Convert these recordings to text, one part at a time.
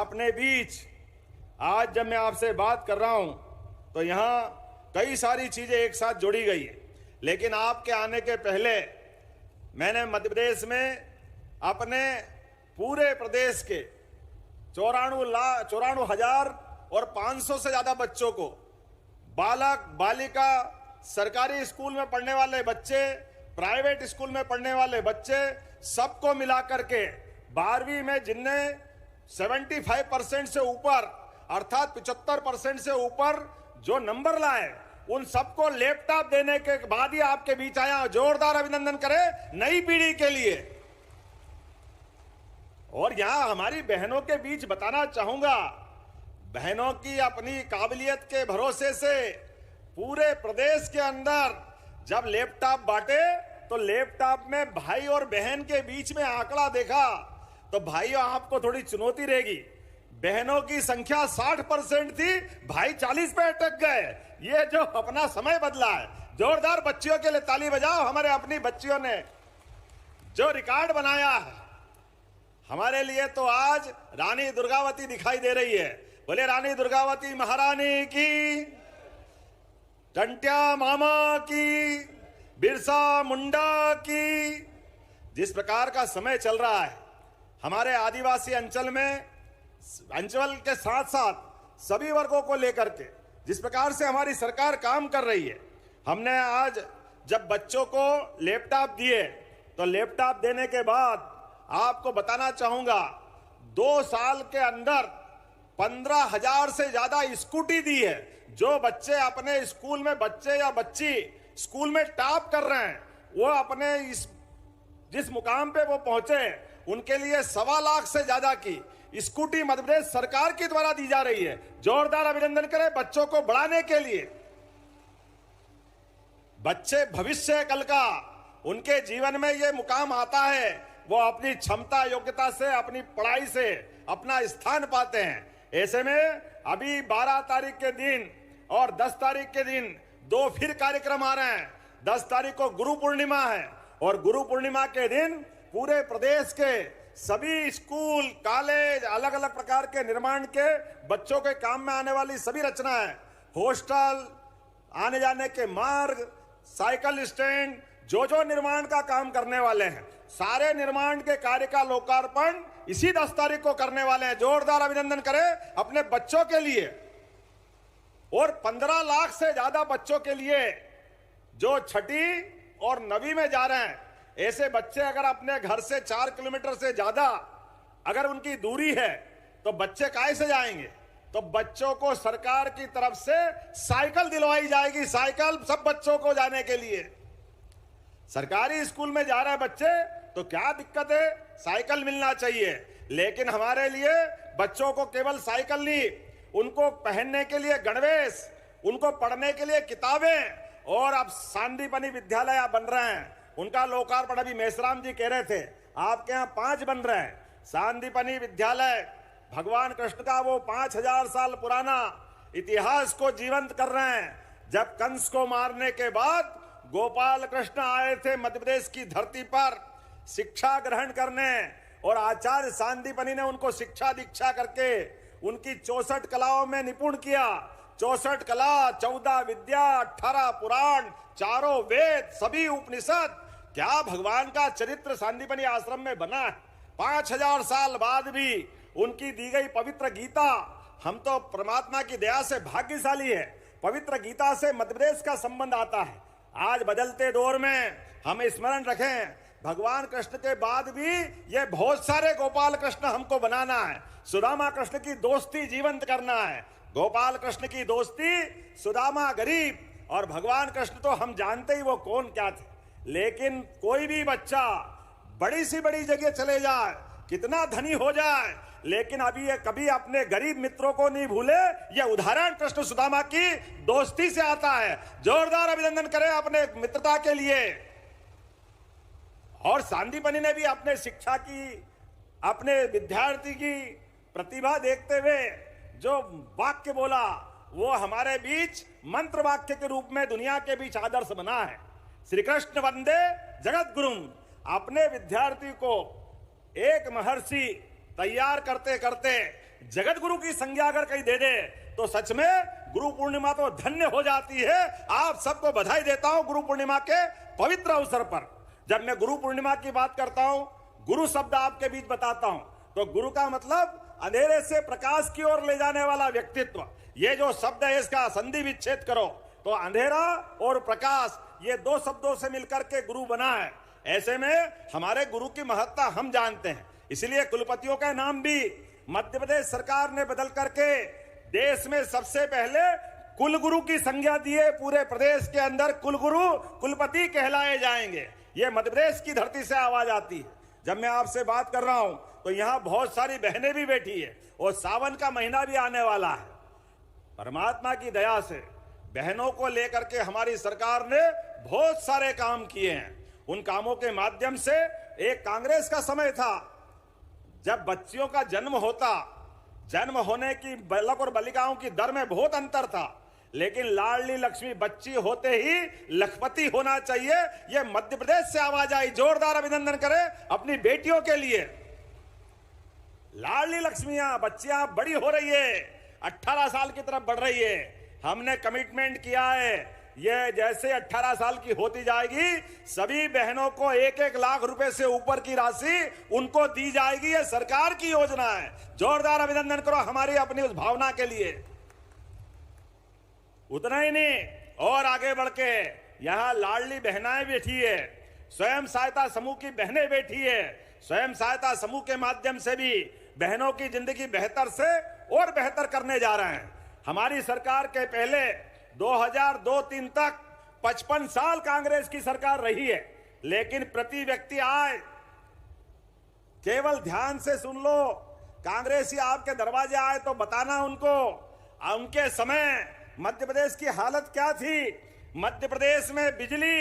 अपने बीच आज जब मैं आपसे बात कर रहा हूं तो यहाँ कई सारी चीजें एक साथ जोड़ी गई है, लेकिन आपके आने के पहले मैंने मध्य प्रदेश में अपने पूरे प्रदेश के 94,500 से ज्यादा बच्चों को, बालक बालिका, सरकारी स्कूल में पढ़ने वाले बच्चे, प्राइवेट स्कूल में पढ़ने वाले बच्चे, सबको मिलाकर के 12वीं में जिनने 75% से ऊपर अर्थात 75% से ऊपर जो नंबर लाए, उन सबको लैपटॉप देने के बाद ही आपके बीच आया। जोरदार अभिनंदन करें नई पीढ़ी के लिए। और यहां हमारी बहनों के बीच बताना चाहूंगा, बहनों की अपनी काबिलियत के भरोसे से पूरे प्रदेश के अंदर जब लैपटॉप बांटे तो लैपटॉप में भाई और बहन के बीच में आंकड़ा देखा तो भाइयों आपको थोड़ी चुनौती रहेगी। बहनों की संख्या 60% थी, भाई 40 पे अटक गए। ये जो अपना समय बदला है, जोरदार बच्चियों के लिए ताली बजाओ। हमारे अपनी बच्चियों ने जो रिकॉर्ड बनाया है हमारे लिए, तो आज रानी दुर्गावती दिखाई दे रही है। बोले रानी दुर्गावती महारानी की, टंट्या मामा की, बिरसा मुंडा की। जिस प्रकार का समय चल रहा है हमारे आदिवासी अंचल में, अंचल के साथ साथ सभी वर्गों को लेकर के जिस प्रकार से हमारी सरकार काम कर रही है, हमने आज जब बच्चों को लैपटॉप दिए तो लैपटॉप देने के बाद आपको बताना चाहूंगा 2 साल के अंदर 15,000 से ज्यादा स्कूटी दी है। जो बच्चे अपने स्कूल में, बच्चे या बच्ची स्कूल में टॉप कर रहे हैं, वो अपने जिस मुकाम पे वो पहुंचे उनके लिए 1.25 लाख से ज्यादा की स्कूटी मध्य प्रदेश सरकार के द्वारा दी जा रही है। जोरदार अभिनंदन करें बच्चों को बढ़ाने के लिए। बच्चे भविष्य कल का, उनके जीवन में ये मुकाम आता है, वो अपनी क्षमता योग्यता से, अपनी पढ़ाई से अपना स्थान पाते हैं। ऐसे में अभी 12 तारीख के दिन और 10 तारीख के दिन 2 फिर कार्यक्रम आ रहे हैं। 10 तारीख को गुरु पूर्णिमा है और गुरु पूर्णिमा के दिन पूरे प्रदेश के सभी स्कूल, कॉलेज, अलग अलग प्रकार के निर्माण के बच्चों के काम में आने वाली सभी रचनाएं, हॉस्टल, आने जाने के मार्ग, साइकिल स्टैंड, जो निर्माण का काम करने वाले हैं, सारे निर्माण के कार्य का लोकार्पण इसी 10 तारीख को करने वाले हैं। जोरदार अभिनंदन करें अपने बच्चों के लिए। और 15 लाख से ज्यादा बच्चों के लिए जो 6ठी और 9वीं में जा रहे हैं, ऐसे बच्चे अगर अपने घर से 4 किलोमीटर से ज्यादा अगर उनकी दूरी है तो बच्चे काहे से जाएंगे? तो बच्चों को सरकार की तरफ से साइकिल दिलवाई जाएगी। साइकिल सब बच्चों को जाने के लिए। सरकारी स्कूल में जा रहे बच्चे तो क्या दिक्कत है, साइकिल मिलना चाहिए। लेकिन हमारे लिए बच्चों को केवल साइकिल नहीं, उनको पहनने के लिए गणवेश, उनको पढ़ने के लिए किताबें, और अब सांदीपनि विद्यालय बन रहे हैं, उनका लोकार्पण अभी मेसराम जी कह रहे थे। आपके यहाँ 5 बन रहे हैं। सांदीपनि विद्यालय भगवान कृष्ण का वो 5000 साल पुराना इतिहास को जीवंत कर रहे हैं। जब कंस को मारने के बाद गोपाल कृष्ण आए थे मध्य प्रदेश की धरती पर शिक्षा ग्रहण करने, और आचार्य सांदीपनि ने उनको शिक्षा दीक्षा करके उनकी 64 कलाओं में निपुण किया। 64 कला, 14 विद्या, 18 पुराण, 4 वेद, सभी उपनिषद, क्या भगवान का चरित्र सांदीपनि आश्रम में बना है। 5000 साल बाद भी उनकी दी गई पवित्र गीता, हम तो परमात्मा की दया से भाग्यशाली है, पवित्र गीता से मध्य प्रदेश का संबंध आता है। आज बदलते दौर में हम स्मरण रखें, भगवान कृष्ण के बाद भी ये बहुत सारे गोपाल कृष्ण हमको बनाना है। सुदामा कृष्ण की दोस्ती जीवंत करना है। गोपाल कृष्ण की दोस्ती, सुदामा गरीब, और भगवान कृष्ण तो हम जानते ही वो कौन क्या थे। लेकिन कोई भी बच्चा बड़ी सी बड़ी जगह चले जाए, कितना धनी हो जाए, लेकिन अभी ये कभी अपने गरीब मित्रों को नहीं भूले। ये उदाहरण कृष्ण सुदामा की दोस्ती से आता है। जोरदार अभिनंदन करें अपने मित्रता के लिए। और सांदीपनि ने भी अपने शिक्षा की, अपने विद्यार्थी की प्रतिभा देखते हुए जो वाक्य बोला, वो हमारे बीच मंत्र वाक्य के रूप में दुनिया के बीच आदर्श बना है। श्री कृष्ण वंदे जगत गुरुम। अपने विद्यार्थी को एक महर्षि तैयार करते करते जगत गुरु की संज्ञा अगर कहीं दे दे तो सच में गुरु पूर्णिमा तो धन्य हो जाती है। आप सबको बधाई देता हूं गुरु पूर्णिमा के पवित्र अवसर पर। जब मैं गुरु पूर्णिमा की बात करता हूं, गुरु शब्द आपके बीच बताता हूं, तो गुरु का मतलब अंधेरे से प्रकाश की ओर ले जाने वाला व्यक्तित्व। ये जो शब्द है इसका संधि विच्छेद करो तो अंधेरा और प्रकाश ये दो शब्दों से मिलकर के गुरु बना है। ऐसे में हमारे गुरु की महत्ता हम जानते हैं, इसलिए कुलपतियों का नाम भी मध्य प्रदेश सरकार ने बदल करके देश में सबसे पहले कुलगुरु की संज्ञा दिए। पूरे प्रदेश के अंदर कुलगुरु कुलपति कहलाए जाएंगे। ये मध्य प्रदेश की धरती से आवाज आती है। जब मैं आपसे बात कर रहा हूं तो यहां बहुत सारी बहनें भी बैठी है और सावन का महीना भी आने वाला है। परमात्मा की दया से बहनों को लेकर के हमारी सरकार ने बहुत सारे काम किए हैं। उन कामों के माध्यम से एक कांग्रेस का समय था जब बच्चियों का जन्म होता, जन्म होने की बालक और बालिकाओं की दर में बहुत अंतर था, लेकिन लाडली लक्ष्मी बच्ची होते ही लखपति होना चाहिए। यह मध्य प्रदेश से आवाज आई। जोरदार अभिनंदन करें अपनी बेटियों के लिए। लाडली लक्ष्मियां बच्चियां बड़ी हो रही है, 18 साल की तरफ बढ़ रही है। हमने कमिटमेंट किया है ये जैसे 18 साल की होती जाएगी सभी बहनों को 1-1 लाख रुपए से ऊपर की राशि उनको दी जाएगी। ये सरकार की योजना है। जोरदार अभिनंदन करो हमारी अपनी उस भावना के लिए। उतना ही नहीं, और आगे बढ़ के यहां लाडली बहनाएं बैठी है, स्वयं सहायता समूह की बहनें बैठी है। स्वयं सहायता समूह के माध्यम से भी बहनों की जिंदगी बेहतर से और बेहतर करने जा रहे हैं। हमारी सरकार के पहले 2002-03 तक 55 साल कांग्रेस की सरकार रही है, लेकिन प्रति व्यक्ति आय, केवल ध्यान से सुन लो, कांग्रेसी आपके दरवाजे आए तो बताना उनको उनके समय मध्य प्रदेश की हालत क्या थी। मध्य प्रदेश में बिजली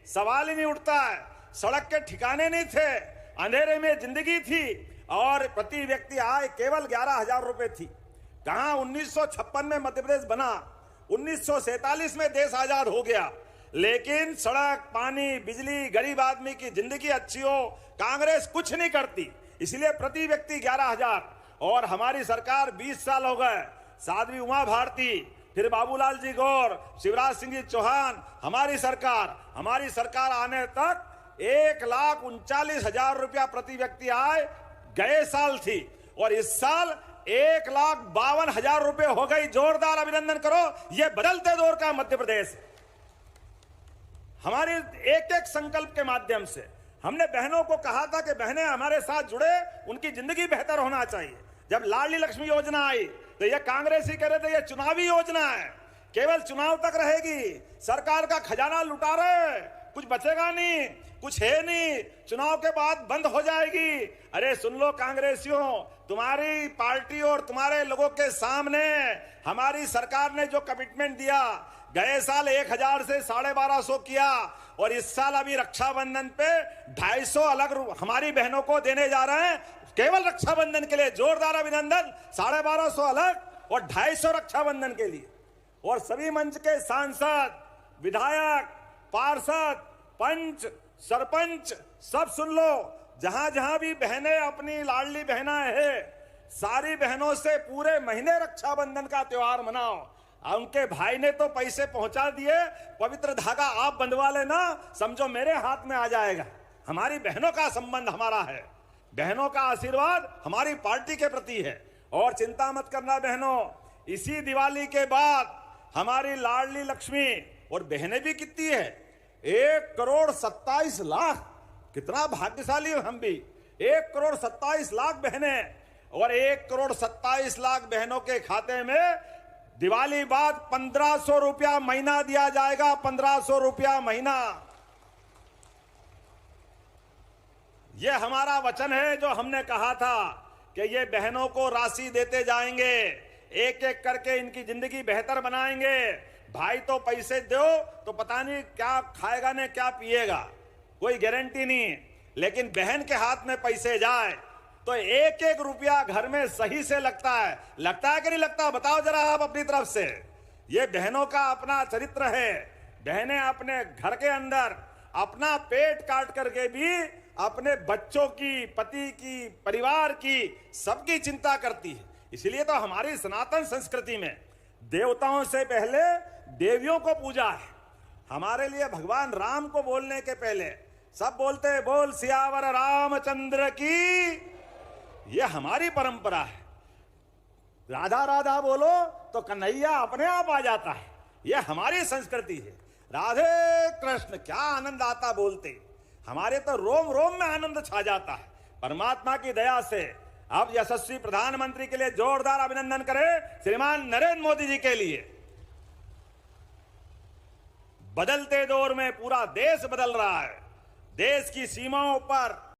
सवाल ही नहीं उठता है, सड़क के ठिकाने नहीं थे, अंधेरे में जिंदगी थी और प्रति व्यक्ति आय केवल 11,000 रुपए थी। कहां 1956 में मध्य प्रदेश बना, 1947 में देश आजाद हो गया, लेकिन सड़क, पानी, बिजली, गरीब आदमी की जिंदगी अच्छी हो कांग्रेस कुछ नहीं करती। इसलिए प्रति व्यक्ति 11,000। और हमारी सरकार 20 साल हो गए, साध्वी उमा भारती, फिर बाबूलाल जी गौर, शिवराज सिंह जी चौहान, हमारी सरकार आने तक 1,39,000 रुपया प्रति व्यक्ति आय गए साल थी और इस साल 1,52,000 रुपए हो गई। जोरदार अभिनंदन करो। यह बदलते दौर का मध्य प्रदेश। हमारे एक-एक संकल्प के माध्यम से हमने बहनों को कहा था कि बहनें हमारे साथ जुड़े, उनकी जिंदगी बेहतर होना चाहिए। जब लाडली लक्ष्मी योजना आई तो यह कांग्रेस ही कह रहे थे यह चुनावी योजना है, केवल चुनाव तक रहेगी, सरकार का खजाना लुटा रहे, कुछ बचेगा नहीं, कुछ है नहीं, चुनाव के बाद बंद हो जाएगी। अरे सुन लो कांग्रेसियों, तुम्हारी पार्टी और तुम्हारे लोगों के सामने हमारी सरकार ने जो कमिटमेंट दिया, गए साल 1,000 से 1,250 किया और इस साल अभी रक्षाबंधन पे 250 अलग हमारी बहनों को देने जा रहे हैं, केवल रक्षाबंधन के लिए। जोरदार अभिनंदन। 1,250 अलग और 250 रक्षाबंधन के लिए। और सभी मंच के सांसद, विधायक, पार्षद, पंच, सरपंच सब सुन लो, जहां जहां भी बहनें अपनी लाडली बहना है, सारी बहनों से पूरे महीने रक्षाबंधन का त्योहार मनाओ। उनके भाई ने तो पैसे पहुंचा दिए, पवित्र धागा आप बंधवा लेना, समझो मेरे हाथ में आ जाएगा। हमारी बहनों का संबंध हमारा है, बहनों का आशीर्वाद हमारी पार्टी के प्रति है। और चिंता मत करना बहनों, इसी दिवाली के बाद हमारी लाडली लक्ष्मी, और बहनें भी कितनी है, 1,27,00,000। कितना भाग्यशाली हम भी। 1,27,00,000 बहनें और 1,27,00,000 बहनों के खाते में दिवाली बाद 1,500 रुपया महीना दिया जाएगा। 1,500 रुपया महीना। यह हमारा वचन है जो हमने कहा था कि ये बहनों को राशि देते जाएंगे, एक एक करके इनकी जिंदगी बेहतर बनाएंगे। भाई तो पैसे दो तो पता नहीं क्या खाएगा ने क्या पिएगा, कोई गारंटी नहीं, लेकिन बहन के हाथ में पैसे जाए तो एक एक रुपया घर में सही से लगता है कि नहीं लगता? बताओ जरा आप अपनी तरफ से। ये बहनों का अपना चरित्र है। बहनें अपने घर के अंदर अपना पेट काट करके भी अपने बच्चों की, पति की, परिवार की, सबकी चिंता करती है। इसलिए तो हमारी सनातन संस्कृति में देवताओं से पहले देवियों को पूजा है। हमारे लिए भगवान राम को बोलने के पहले सब बोलते हैं बोल सियावर रामचंद्र की। यह हमारी परंपरा है। राधा राधा बोलो तो कन्हैया अपने आप आ जाता है। यह हमारी संस्कृति है। राधे कृष्ण, क्या आनंद आता बोलते। हमारे तो रोम रोम में आनंद छा जाता है। परमात्मा की दया से अब यशस्वी प्रधानमंत्री के लिए जोरदार अभिनंदन करें श्रीमान नरेंद्र मोदी जी के लिए। बदलते दौर में पूरा देश बदल रहा है। देश की सीमाओं पर